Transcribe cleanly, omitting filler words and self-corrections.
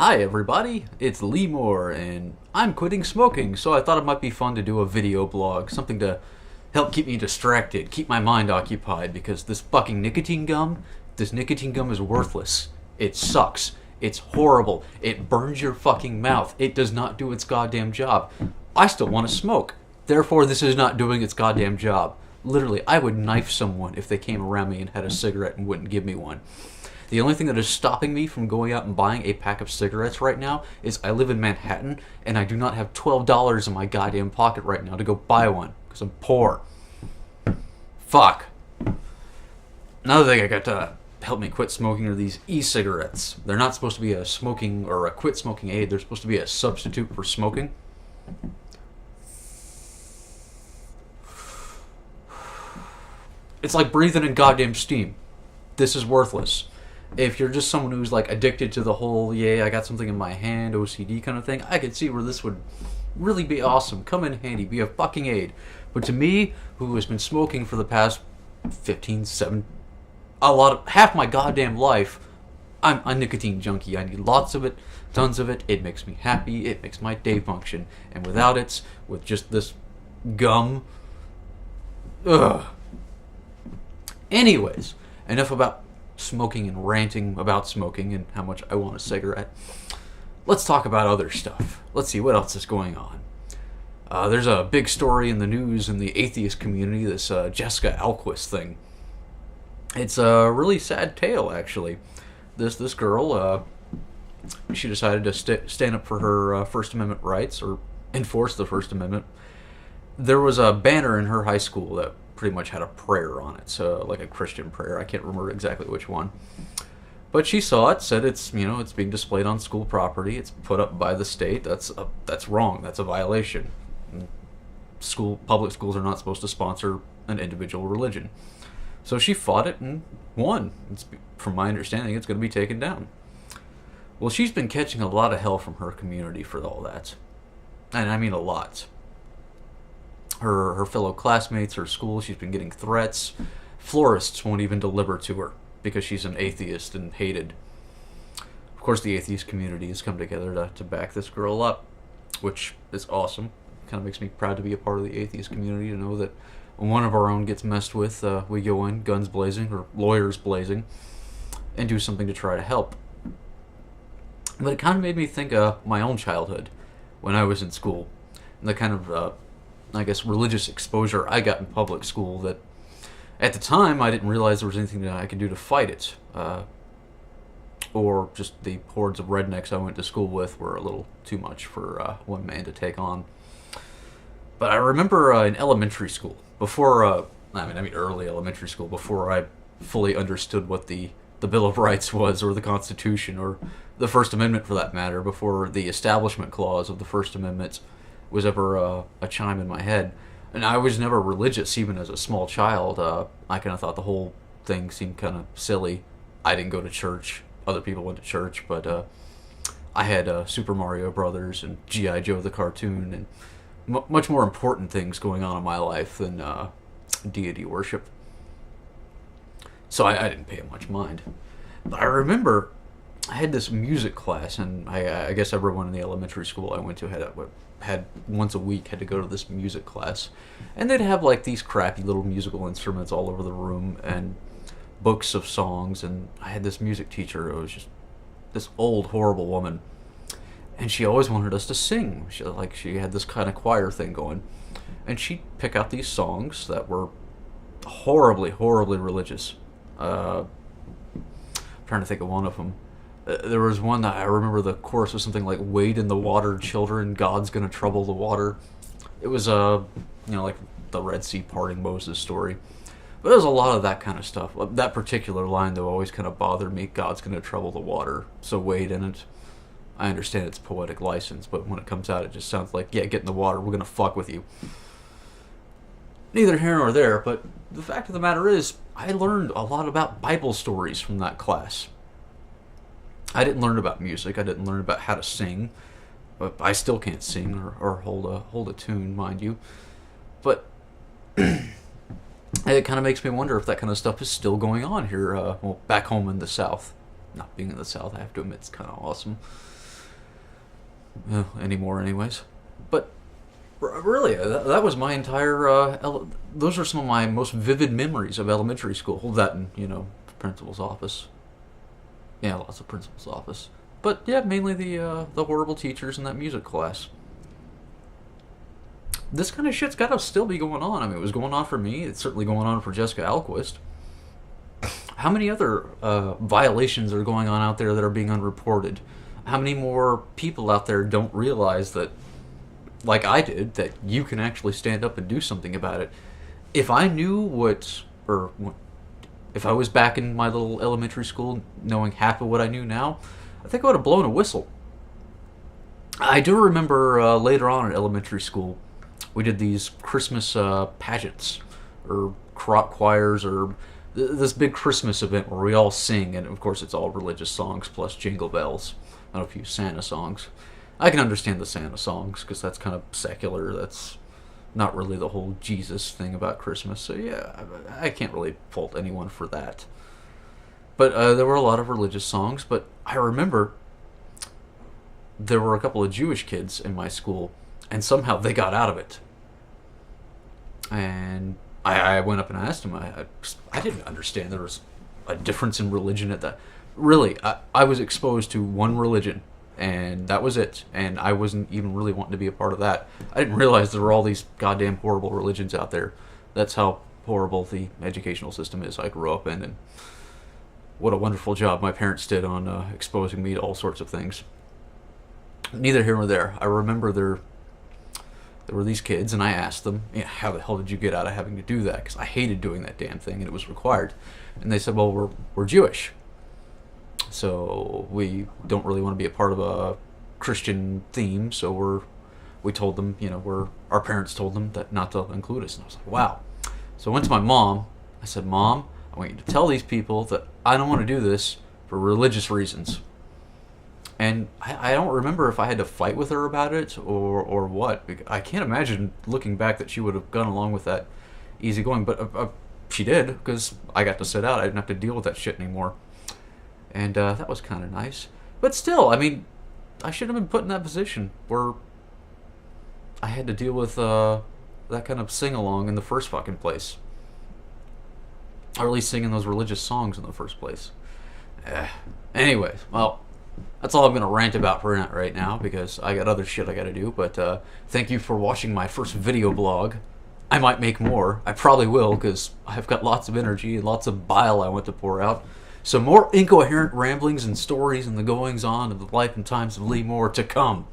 Hi everybody, it's Lee Moore, and I'm quitting smoking, so I thought it might be fun to do a video blog, something to help keep me distracted, keep my mind occupied, because this nicotine gum is worthless. It sucks. It's horrible. It burns your fucking mouth. It does not do its goddamn job. I still want to smoke. Therefore, this is not doing its goddamn job. Literally, I would knife someone if they came around me and had a cigarette and wouldn't give me one. The only thing that is stopping me from going out and buying a pack of cigarettes right now is I live in Manhattan and I do not have $12 in my goddamn pocket right now to go buy one because I'm poor. Fuck. Another thing I got to help me quit smoking are these e-cigarettes. They're not supposed to be a smoking or a quit smoking aid. They're supposed to be a substitute for smoking. It's like breathing in goddamn steam. This is worthless. If you're just someone who's like addicted to the whole, I got something in my hand, OCD kind of thing, I could see where this would really be awesome. Come in handy, be a fucking aid. But to me, who has been smoking for the past half my goddamn life, I'm a nicotine junkie. I need lots of it, tons of it. It makes me happy. It makes my day function. And without it, with just this gum, ugh. Anyways, enough about smoking and ranting about smoking and how much I want a cigarette. Let's talk about other stuff. Let's see what else is going on. There's a big story in the news in the atheist community, this Jessica Alquist thing. It's a really sad tale, actually. This girl, she decided to stand up for her First Amendment rights, or enforce the First Amendment. There was a banner in her high school that pretty much had a prayer on it, so like a Christian prayer. I can't remember exactly which one, but she saw it, said it's being displayed on school property. It's put up by the state. That's wrong. That's a violation. Public schools are not supposed to sponsor an individual religion. So she fought it and won. From my understanding, it's going to be taken down. Well, she's been catching a lot of hell from her community for all that, and I mean a lot. Her fellow classmates, her school, she's been getting threats. Florists won't even deliver to her because she's an atheist and hated. Of course, the atheist community has come together to back this girl up, which is awesome. Kind of makes me proud to be a part of the atheist community, to know that when one of our own gets messed with, we go in, guns blazing, or lawyers blazing, and do something to try to help. But it kind of made me think of my own childhood when I was in school, and the kind of religious exposure I got in public school that at the time I didn't realize there was anything that I could do to fight it. Or just the hordes of rednecks I went to school with were a little too much for one man to take on. But I remember in elementary school, early elementary school, before I fully understood what the Bill of Rights was, or the Constitution, or the First Amendment for that matter, before the Establishment Clause of the First Amendment was ever a chime in my head. And I was never religious, even as a small child. I kind of thought the whole thing seemed kind of silly. I didn't go to church. Other people went to church, but I had Super Mario Brothers and G.I. Joe the cartoon, and much more important things going on in my life than deity worship. So I didn't pay much mind. But I remember I had this music class, and I guess everyone in the elementary school I went to had once a week had to go to this music class, and they'd have like these crappy little musical instruments all over the room and books of songs. And I had this music teacher who was just this old horrible woman, and she always wanted us to sing. She had this kind of choir thing going, and she'd pick out these songs that were horribly religious. I'm trying to think of one of them. There was one that I remember the chorus was something like, "Wade in the water, children, God's gonna trouble the water." It was like the Red Sea parting Moses story. But there was a lot of that kind of stuff. That particular line, though, always kind of bothered me. God's gonna trouble the water, so wade in it. I understand it's poetic license, but when it comes out, it just sounds like, get in the water, we're gonna fuck with you. Neither here nor there, but the fact of the matter is, I learned a lot about Bible stories from that class. I didn't learn about music. I didn't learn about how to sing. But I still can't sing or hold a tune, mind you. But it kind of makes me wonder if that kind of stuff is still going on here, back home in the South. Not being in the South, I have to admit, it's kind of awesome. anymore, anyways. But really, that was my entire. Those are some of my most vivid memories of elementary school. That and principal's office. Yeah, lots of principal's office. But yeah, mainly the horrible teachers in that music class. This kind of shit's got to still be going on. I mean, it was going on for me. It's certainly going on for Jessica Alquist. How many other violations are going on out there that are being unreported? How many more people out there don't realize that, like I did, that you can actually stand up and do something about it? If I knew if I was back in my little elementary school knowing half of what I knew now, I think I would have blown a whistle. I do remember later on in elementary school, we did these Christmas pageants, or crop choirs, or this big Christmas event where we all sing, and of course it's all religious songs plus jingle bells and a few Santa songs. I can understand the Santa songs because that's kind of secular. That's not really the whole Jesus thing about Christmas. So yeah, I can't really fault anyone for that. But there were a lot of religious songs. But I remember there were a couple of Jewish kids in my school, and somehow they got out of it. And I went up and asked him. I didn't understand there was a difference in religion at that. Really, I was exposed to one religion, and that was it. And I wasn't even really wanting to be a part of that. I didn't realize there were all these goddamn horrible religions out there. That's how horrible the educational system is I grew up in, and what a wonderful job my parents did on exposing me to all sorts of things. Neither here nor there. I remember there were these kids, and I asked them, how the hell did you get out of having to do that? Because I hated doing that damn thing, and it was required. And they said, well, we're Jewish, so we don't really want to be a part of a Christian theme, so we told them, our parents told them that not to include us. And I was like, wow. So I went to my mom. I said, Mom, I want you to tell these people that I don't want to do this for religious reasons. And I don't remember if I had to fight with her about it or what. I can't imagine looking back that she would have gone along with that easygoing. But she did, because I got to sit out. I didn't have to deal with that shit anymore. And that was kind of nice. But still, I mean, I shouldn't have been put in that position where I had to deal with that kind of sing-along in the first fucking place. Or at least singing those religious songs in the first place. Anyways, well, that's all I'm going to rant about for right now, because I got other shit I got to do. But thank you for watching my first video blog. I might make more. I probably will, because I've got lots of energy and lots of bile I want to pour out. So more incoherent ramblings and stories and the goings-on of the life and times of Lee Moore to come.